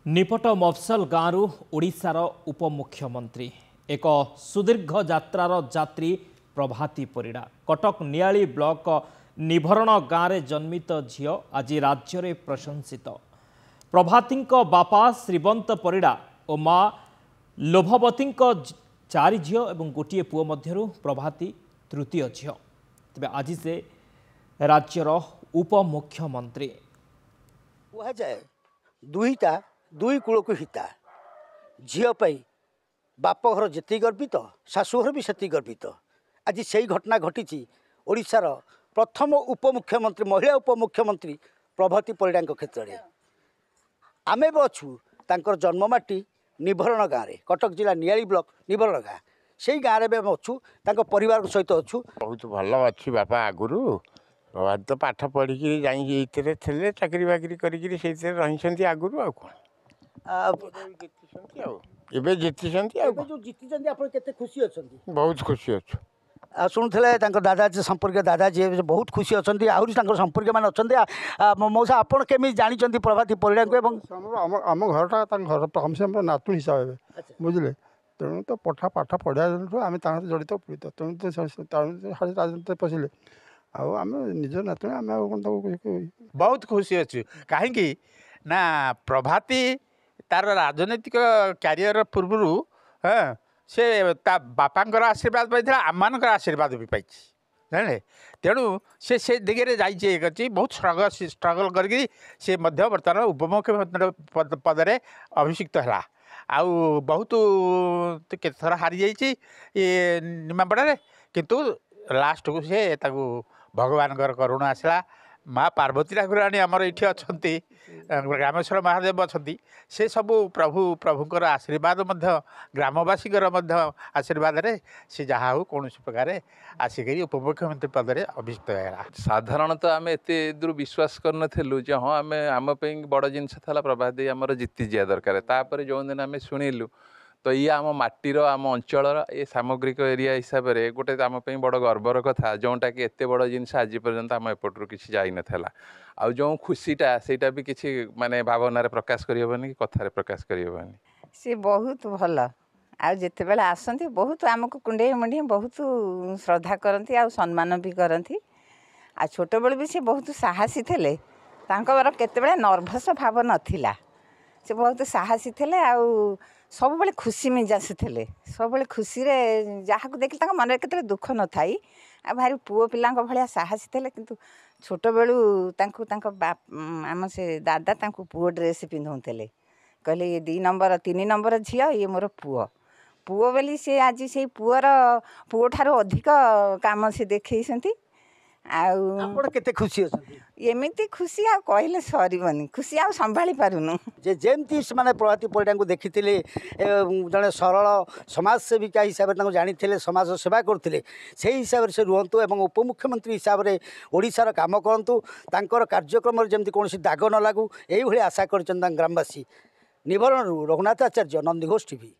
निपट मफसल गाँव ओडिशार उपमुख्यमंत्री एक सुदीर्घ यात्रार यात्री प्रभाती परिड़ा कटक नियाली ब्लॉक निभरण गाँव में जन्मित झील आज राज्य में प्रशंसित। प्रभाती बापा श्रीवंत परिड़ा और माँ लोभवती चारि झील और गोटे पुओ मध्यरु प्रभाती तृतीय झील। तेज आज से राज्यर उपमुख्यमंत्री कहुए दुईटा दुई कूल को हिता झीपाई बापघर जी गर्वित शाशुघर भी से गर्वित। आज से घटना घटी ओडिशार प्रथम उपमुख्यमंत्री महिला उपमुख्यमंत्री प्रभाती परिड़ा क्षेत्र में आम भी अच्छू तांकर जन्ममाटी निभरण गाँव में कटक जिला नियाली ब्लॉक निभरण गाँव से गाँव में अच्छू परिवार सहित अच्छू। बहुत भल अच्छी बापा आगुरी प्रभात तो पाठ पढ़ी जाइए चाकरी बाकरी करी आगुरी आ कौन एबे जीति खुशी अच्छा बहुत खुशी अच्छु शुणुले दादा संपर्क दादा जी बहुत खुशी अच्छा आहरी संपर्क मान अच्छा मौसा आपड़ केमी जानी प्रभाती परिड़ा को आम घरटा घर हम से नातुण हिसाब से बुझे तेणु तो पाठ पढ़ा आम जड़ित पीड़ित तेणु तो राजनीति पशिले आम निज नातुण आम बहुत खुशी अच्छु कहीं ना प्रभाती तार राजनैतिक क्यारियर पूर्व हाँ से बापांकर आशीर्वाद पाई आम आशीर्वाद भी पाई जाने तेणु से दिगे जाइए बहुत स्ट्रगल करके से बर्तमान उपमुख्यमंत्री पदरे अभिषिक्त है आउ बहुत केत थर हारी जाइए ये निमापड़ा किंतु लास्ट को से भगवान करुणा आसला माँ पार्वती ठाकुराणी आमर ये अच्छा ग्रामेश्वर महादेव अच्छा से सबू प्रभुंर आशीर्वाद ग्रामवासी आशीर्वाद रे से जहाँ हो कौन प्रकार आसिक उपमुख्यमंत्री पद में अभिषिक्त है। साधारणतः आम एत दूर विश्वास करूँ हाँ आम आम बड़ जिनस प्रभाती आमर जीति जा दरकार तापर जो दिन आम शुणिलु तो ये आम माटीर आम अंचल ये सामग्रिक एरिया हिसाब से गोटे आम बड़ गर्वर कथा जोटा कि एत बड़ जिनस आज पर्यंत आम एपटू किसी जाई नथला आउ जो खुशीटा सेटा भी किसी माने भावना प्रकाश करियबनी कि कथारे प्रकाश करियबनी से बहुत भल आ जिते बेले आसंती बहुत आमको कुंडे मुंडे बहुत श्रद्धा करती आ सम्मान भी करती आ छोट बेले भी से बहुत साहसी थे केते नर्भस भाव नथिला से बहुत साहसी थे आ सब बड़े खुशी मिजाज थे सब बड़े खुशी रे जहाँ देख मन के दुख न थाई आ भारी पुओ पिला भाया साहसी थे किंतु छोट बेलू आम से दादा पुओ ड्रेस पिंधौले कहले ये 2 नंबर 3 नंबर झील ये मोर पुओ पुओ बोली से आज से पुओ ठारो अधिक काम से देखी आते खुशी एमती खुशी आ कहले सरबनी खुशी आ संभाली पारुनु जेमती से प्रभाती परिड़ा को देखी जड़े सरल समाजसेविका हिसाब से जानी समाज सेवा करते से हिसाब से रुहतु और उपमुख्यमंत्री हिसाब से ओडिशार काम करूँ तांकर कार्यक्रम जमी कौन दाग न लागू यही आशा कर ग्रामवासी निभरण रघुनाथ आचार्य नंदीघोष टीवी।